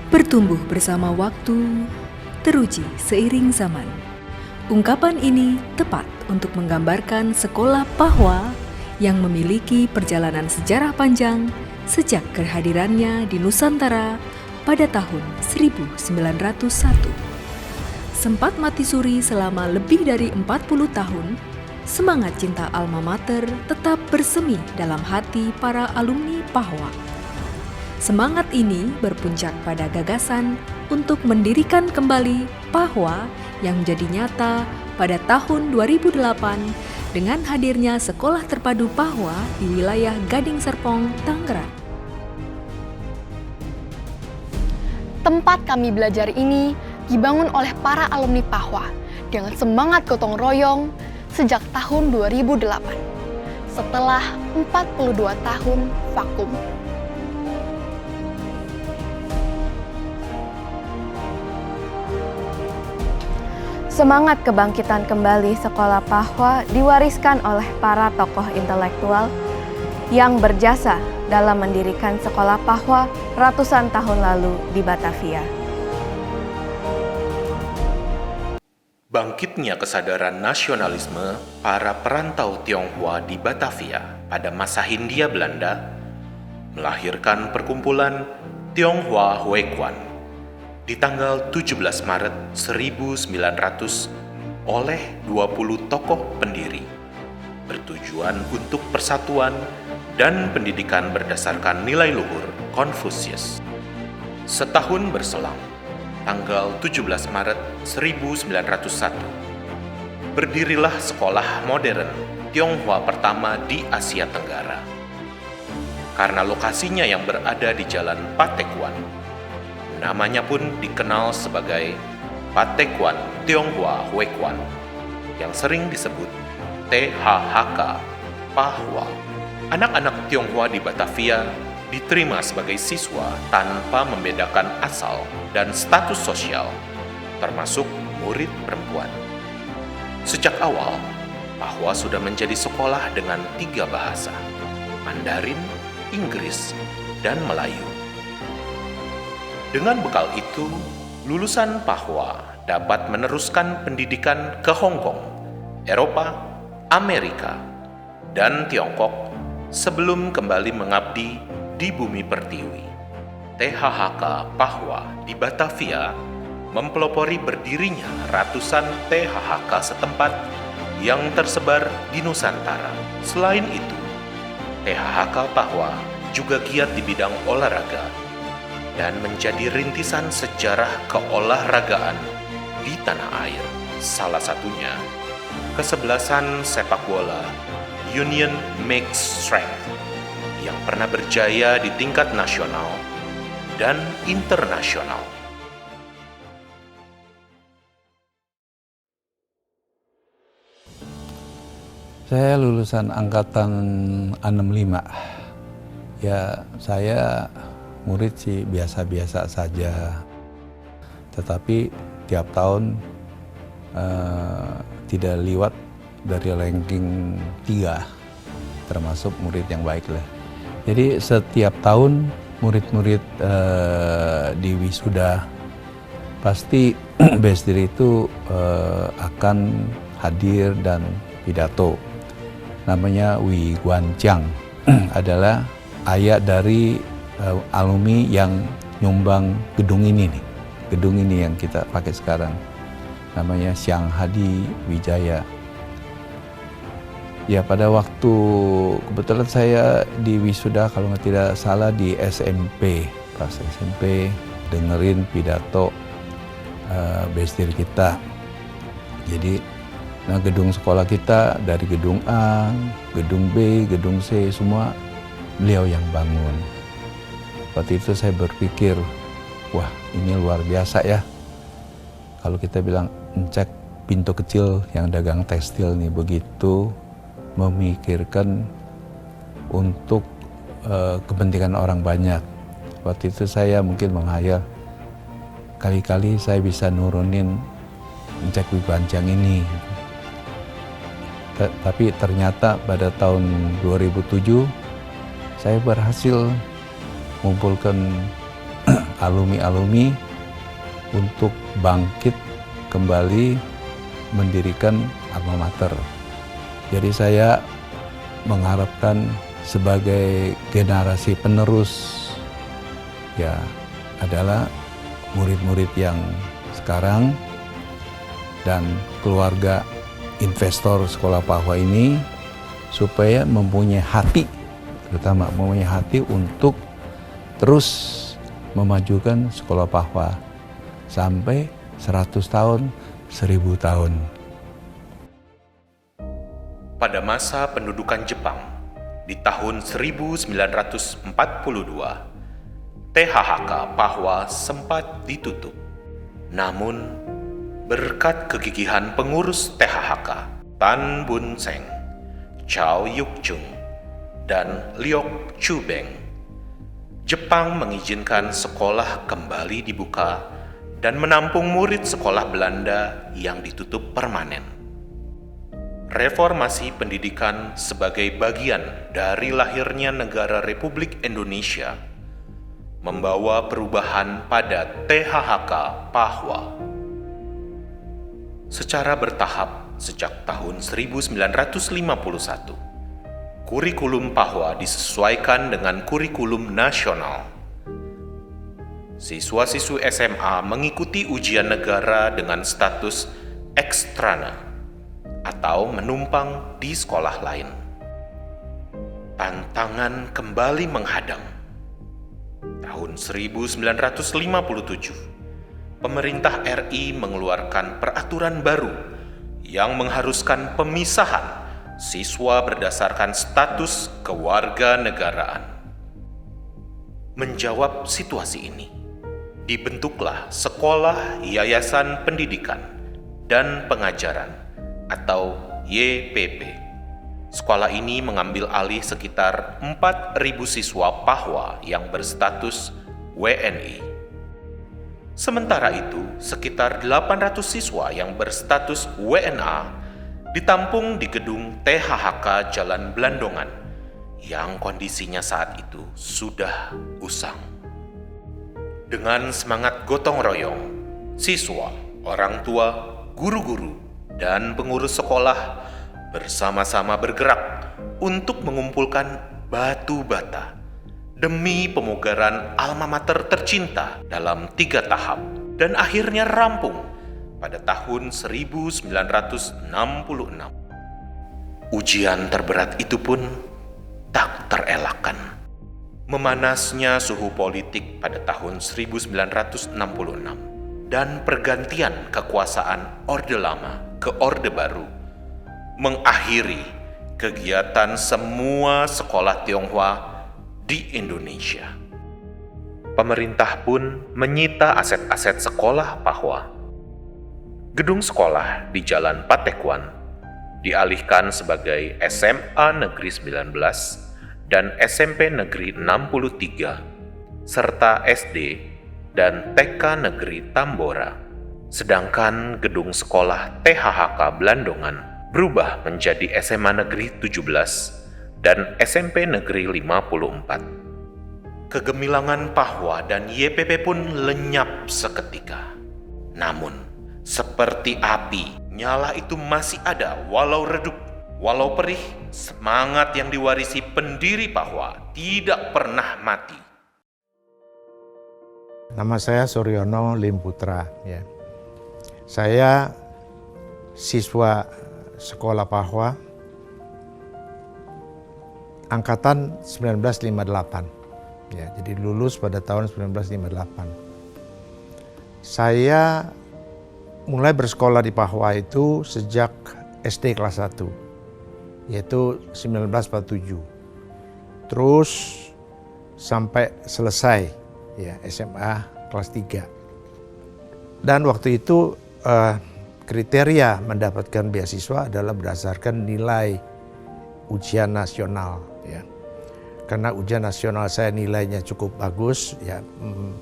bertumbuh bersama waktu, teruji seiring zaman. Ungkapan ini tepat untuk menggambarkan sekolah Pahwa yang memiliki perjalanan sejarah panjang sejak kehadirannya di Nusantara pada tahun 1901. Sempat mati suri selama lebih dari 40 tahun, semangat cinta alma mater tetap bersemi dalam hati para alumni Pahwa. Semangat ini berpuncak pada gagasan untuk mendirikan kembali Pahwa yang jadi nyata pada tahun 2008 dengan hadirnya Sekolah Terpadu Pahwa di wilayah Gading Serpong, Tangerang. Tempat kami belajar ini dibangun oleh para alumni Pahwa dengan semangat gotong royong sejak tahun 2008, setelah 42 tahun vakum. Semangat kebangkitan kembali Sekolah Pahwa diwariskan oleh para tokoh intelektual yang berjasa dalam mendirikan Sekolah Pahwa ratusan tahun lalu di Batavia. Bangkitnya kesadaran nasionalisme para perantau Tionghoa di Batavia pada masa Hindia Belanda melahirkan perkumpulan Tionghoa Huekuan di tanggal 17 Maret 1900 oleh 20 tokoh pendiri, bertujuan untuk persatuan dan pendidikan berdasarkan nilai luhur Konfusius. Setahun berselang, tanggal 17 Maret 1901, berdirilah sekolah modern Tionghoa pertama di Asia Tenggara. Karena lokasinya yang berada di Jalan Patekuan, namanya pun dikenal sebagai Patekuan Tionghoa Huekuan, yang sering disebut THHK Pahwa. Anak-anak Tionghoa di Batavia diterima sebagai siswa tanpa membedakan asal dan status sosial, termasuk murid perempuan. Sejak awal, Pahwa sudah menjadi sekolah dengan 3 bahasa, Mandarin, Inggris, dan Melayu. Dengan bekal itu, lulusan Pahwa dapat meneruskan pendidikan ke Hong Kong, Eropa, Amerika, dan Tiongkok sebelum kembali mengabdi di bumi pertiwi. THHK Pahwa di Batavia mempelopori berdirinya ratusan THHK setempat yang tersebar di Nusantara. Selain itu, THHK Pahwa juga giat di bidang olahraga dan menjadi rintisan sejarah keolahragaan di tanah air. Salah satunya, kesebelasan sepak bola Union Makes Strength yang pernah berjaya di tingkat nasional dan internasional. Saya lulusan angkatan 65. Ya, saya murid sih biasa-biasa saja. Tetapi tiap tahun tidak liwat dari ranking 3, termasuk murid yang baik lah. Jadi setiap tahun murid-murid di wisuda pasti Besdir itu akan hadir dan pidato. Namanya Wi Guanqiang adalah ayah dari alumni yang nyumbang gedung ini nih. Gedung ini yang kita pakai sekarang. Namanya Siang Hadi Wijaya. Ya, pada waktu kebetulan saya di wisuda kalau tidak salah di SMP, pas SMP dengerin pidato Besdir kita. Jadi gedung sekolah kita dari gedung A, gedung B, gedung C semua beliau yang bangun. Waktu itu saya berpikir, wah ini luar biasa ya. Kalau kita bilang cek pintu kecil yang dagang tekstil nih begitu memikirkan untuk kepentingan orang banyak. Waktu itu saya mungkin menghayal kali-kali saya bisa nurunin cek Wi Guanqiang ini. Tapi ternyata pada tahun 2007 saya berhasil mengumpulkan alumni-alumni untuk bangkit kembali mendirikan alma mater. Jadi saya mengharapkan sebagai generasi penerus ya adalah murid-murid yang sekarang dan keluarga investor Sekolah Pahwa ini supaya mempunyai hati, terutama mempunyai hati untuk terus memajukan Sekolah Pahwa sampai 100 tahun, 1000 tahun. Pada masa pendudukan Jepang di tahun 1942, THHK Pahwa sempat ditutup. Namun, berkat kegigihan pengurus THHK, Tan Bun Seng, Chow Yuk Chung, dan Liok Chu Beng, Jepang mengizinkan sekolah kembali dibuka dan menampung murid sekolah Belanda yang ditutup permanen. Reformasi pendidikan sebagai bagian dari lahirnya negara Republik Indonesia membawa perubahan pada THHK Pahwa. Secara bertahap sejak tahun 1951, kurikulum Pahwa disesuaikan dengan kurikulum nasional. Siswa-siswi SMA mengikuti ujian negara dengan status ekstrana atau menumpang di sekolah lain. Tantangan kembali menghadang. Tahun 1957, pemerintah RI mengeluarkan peraturan baru yang mengharuskan pemisahan siswa berdasarkan status kewarganegaraan. Menjawab situasi ini, dibentuklah Sekolah Yayasan Pendidikan dan Pengajaran atau YPP. Sekolah ini mengambil alih sekitar 4.000 siswa Pahwa yang berstatus WNI. Sementara itu, sekitar 800 siswa yang berstatus WNA ditampung di gedung THHK Jalan Blandongan yang kondisinya saat itu sudah usang. Dengan semangat gotong royong, siswa, orang tua, guru-guru, dan pengurus sekolah bersama-sama bergerak untuk mengumpulkan batu bata demi pemugaran alma mater tercinta dalam 3 tahap dan akhirnya rampung pada tahun 1966. Ujian terberat itu pun tak terelakkan. Memanasnya suhu politik pada tahun 1966 dan pergantian kekuasaan Orde Lama ke Orde Baru mengakhiri kegiatan semua sekolah Tionghoa di Indonesia. Pemerintah pun menyita aset-aset sekolah Pahwa. Gedung sekolah di Jalan Patekuan dialihkan sebagai SMA Negeri 19 dan SMP Negeri 63 serta SD dan TK Negeri Tambora. Sedangkan gedung sekolah THHK Blandongan berubah menjadi SMA Negeri 17 dan SMP Negeri 54. Kegemilangan Pahwa dan YPP pun lenyap seketika. Namun, seperti api, nyala itu masih ada walau redup, walau perih, semangat yang diwarisi pendiri Pahwa tidak pernah mati. Nama saya Suryono Lim Putra. Ya. Saya siswa Sekolah Pahwa angkatan 1958. Ya, jadi lulus pada tahun 1958. Saya mulai bersekolah di Pahwa itu sejak SD kelas 1, yaitu 1947. Terus sampai selesai ya SMA kelas 3. Dan waktu itu kriteria mendapatkan beasiswa adalah berdasarkan nilai ujian nasional ya. Karena ujian nasional saya nilainya cukup bagus ya,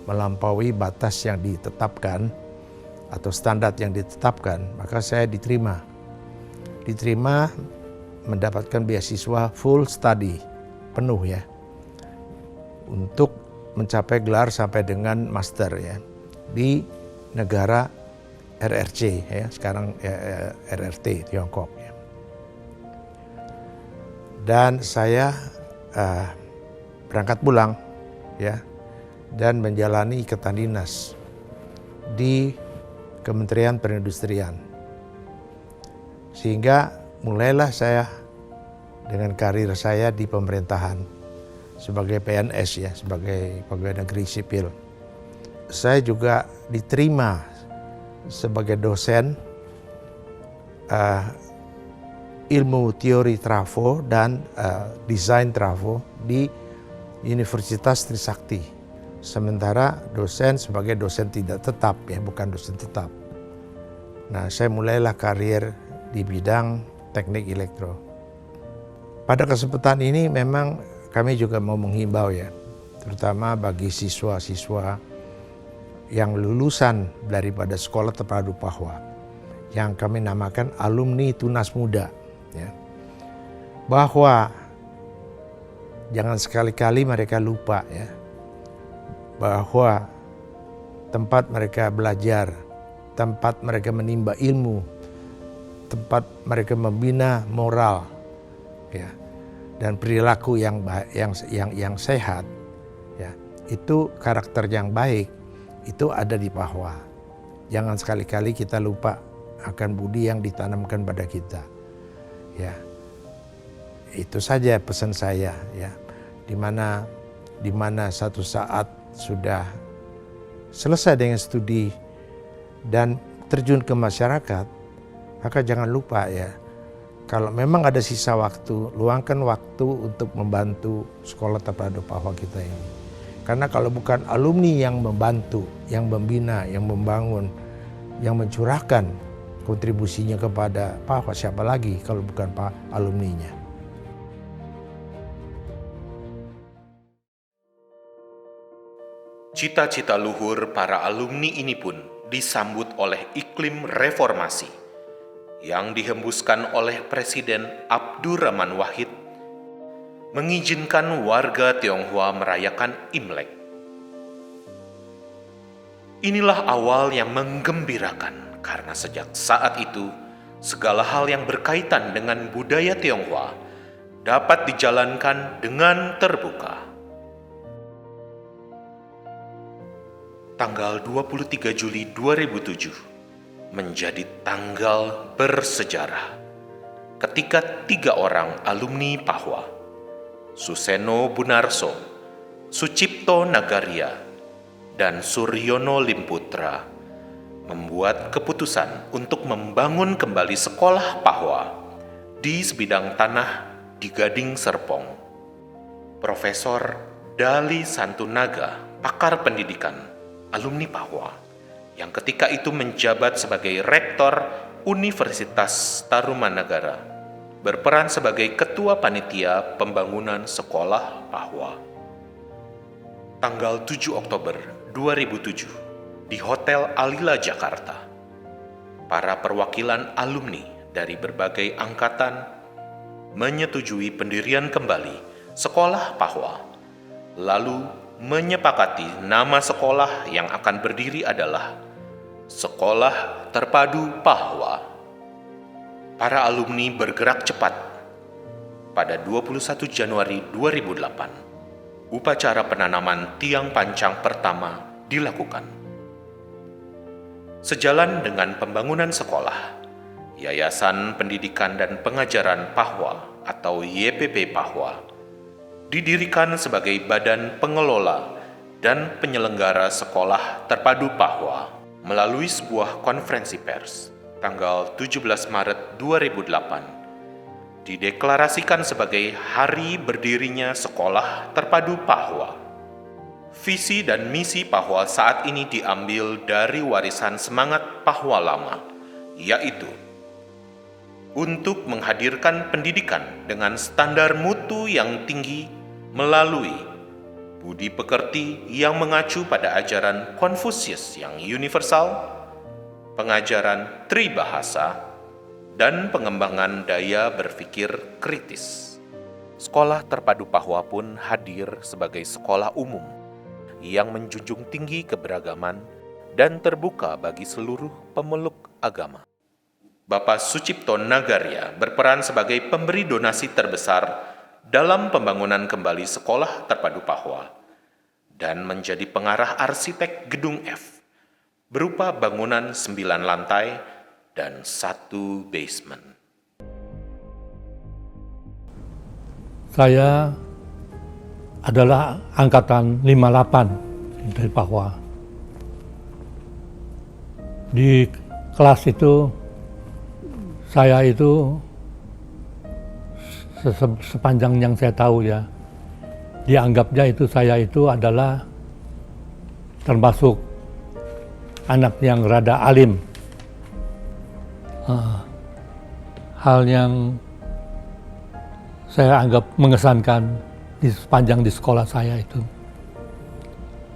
melampaui batas yang ditetapkan atau standar yang ditetapkan, maka saya diterima mendapatkan beasiswa full study penuh ya untuk mencapai gelar sampai dengan master ya di negara RRC ya, sekarang RRT Tiongkok ya. Dan saya berangkat pulang ya dan menjalani ikatan dinas di Kementerian Perindustrian. Sehingga mulailah saya dengan karir saya di pemerintahan sebagai PNS ya, sebagai pegawai negeri sipil. Saya juga diterima sebagai dosen ilmu teori trafo dan desain trafo di Universitas Trisakti. Sementara dosen sebagai dosen tidak tetap ya, bukan dosen tetap. Nah, saya mulailah karir di bidang teknik elektro. Pada kesempatan ini memang kami juga mau menghimbau ya, terutama bagi siswa-siswa yang lulusan daripada Sekolah Terpadu Pahwa, yang kami namakan alumni Tunas Muda, ya, bahwa jangan sekali-kali mereka lupa ya, bahwa tempat mereka belajar, tempat mereka menimba ilmu, tempat mereka membina moral, ya, dan perilaku yang sehat, ya, itu karakter yang baik itu ada di Pahwa. Jangan sekali-kali kita lupa akan budi yang ditanamkan pada kita, ya. Itu saja pesan saya ya. Di mana satu saat sudah selesai dengan studi dan terjun ke masyarakat, maka jangan lupa ya, kalau memang ada sisa waktu, luangkan waktu untuk membantu Sekolah Terpadu Pahwa kita ini. Karena kalau bukan alumni yang membantu, yang membina, yang membangun, yang mencurahkan kontribusinya kepada Pahwa, siapa lagi kalau bukan alumninya. Cita-cita luhur para alumni ini pun disambut oleh iklim reformasi yang dihembuskan oleh Presiden Abdurrahman Wahid, mengizinkan warga Tionghoa merayakan Imlek. Inilah awal yang menggembirakan karena sejak saat itu segala hal yang berkaitan dengan budaya Tionghoa dapat dijalankan dengan terbuka. Tanggal 23 Juli 2007 menjadi tanggal bersejarah ketika 3 orang alumni Pahwa, Suseno Bunarso, Sucipto Nagaria, dan Suryono Limputra, membuat keputusan untuk membangun kembali Sekolah Pahwa di sebidang tanah di Gading Serpong. Profesor Dali Santunaga, pakar pendidikan, alumni Pahwa, yang ketika itu menjabat sebagai Rektor Universitas Tarumanagara, berperan sebagai Ketua Panitia Pembangunan Sekolah Pahwa. Tanggal 7 Oktober 2007, di Hotel Alila Jakarta, para perwakilan alumni dari berbagai angkatan menyetujui pendirian kembali Sekolah Pahwa, lalu menyepakati nama sekolah yang akan berdiri adalah Sekolah Terpadu Pahwa. Para alumni bergerak cepat. Pada 21 Januari 2008, upacara penanaman tiang pancang pertama dilakukan. Sejalan dengan pembangunan sekolah, Yayasan Pendidikan dan Pengajaran Pahwa atau YPP Pahwa didirikan sebagai badan pengelola dan penyelenggara Sekolah Terpadu Pahwa melalui sebuah konferensi pers tanggal 17 Maret 2008 dideklarasikan sebagai hari berdirinya Sekolah Terpadu Pahwa. Visi dan misi Pahwa saat ini diambil dari warisan semangat Pahwa lama, yaitu untuk menghadirkan pendidikan dengan standar mutu yang tinggi melalui budi pekerti yang mengacu pada ajaran Konfusius yang universal, pengajaran tribahasa, dan pengembangan daya berpikir kritis. Sekolah Terpadu Pahwa pun hadir sebagai sekolah umum yang menjunjung tinggi keberagaman dan terbuka bagi seluruh pemeluk agama. Bapak Sucipto Nagarya berperan sebagai pemberi donasi terbesar dalam pembangunan kembali Sekolah Terpadu Pahwa dan menjadi pengarah arsitek Gedung F berupa bangunan 9 lantai dan 1 basement. Saya adalah angkatan 58 dari Pahwa. Di kelas itu, saya itu sepanjang yang saya tahu ya, dianggapnya itu saya itu adalah termasuk anak yang rada alim. Hal yang saya anggap mengesankan sepanjang di sekolah saya itu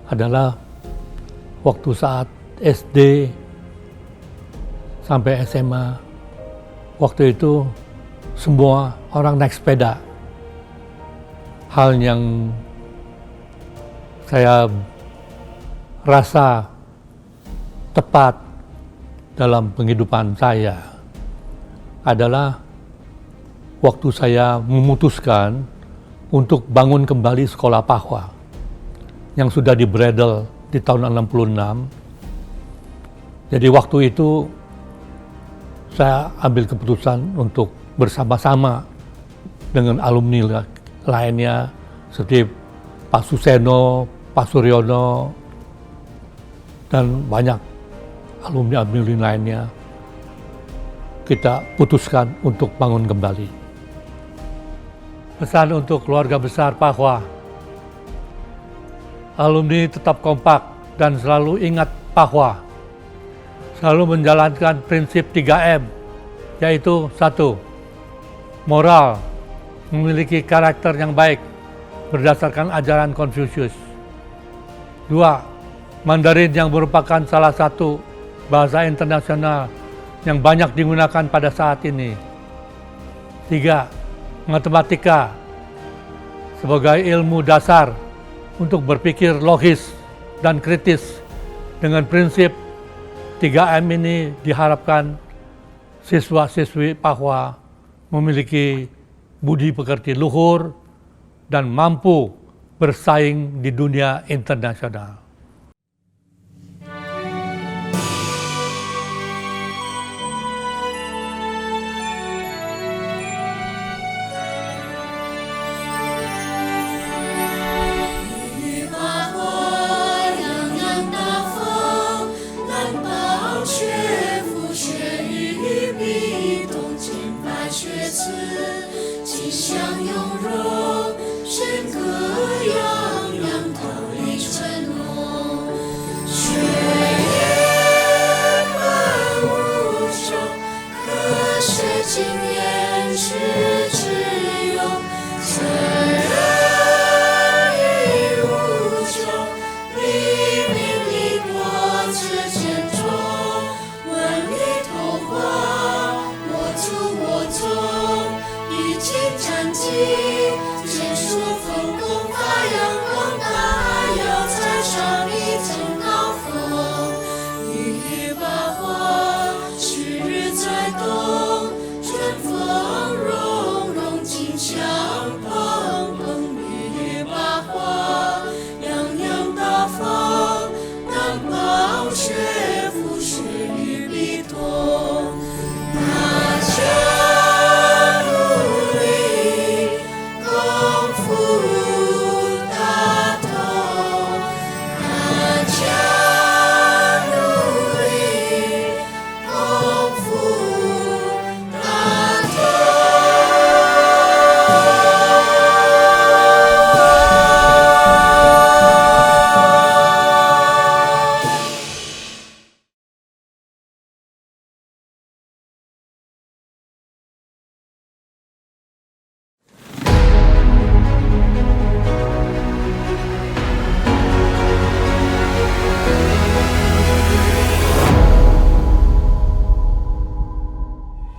adalah waktu saat SD sampai SMA, waktu itu semua orang naik sepeda. Hal yang saya rasa tepat dalam penghidupan saya adalah waktu saya memutuskan untuk bangun kembali sekolah Pahwa yang sudah dibredel di tahun 66. Jadi waktu itu saya ambil keputusan untuk bersama-sama dengan alumni lainnya seperti Pak Suseno, Pak Suryono, dan banyak alumni-alumni lainnya, kita putuskan untuk bangun kembali. Pesan untuk keluarga besar Pahwa, alumni tetap kompak dan selalu ingat Pahwa, selalu menjalankan prinsip 3M, yaitu 1. Moral, memiliki karakter yang baik berdasarkan ajaran Konfusius. 2. Mandarin yang merupakan salah satu bahasa internasional yang banyak digunakan pada saat ini. 3. Matematika sebagai ilmu dasar untuk berpikir logis dan kritis. Dengan prinsip 3M ini diharapkan siswa-siswi Pahwa memiliki budi pekerti luhur dan mampu bersaing di dunia internasional.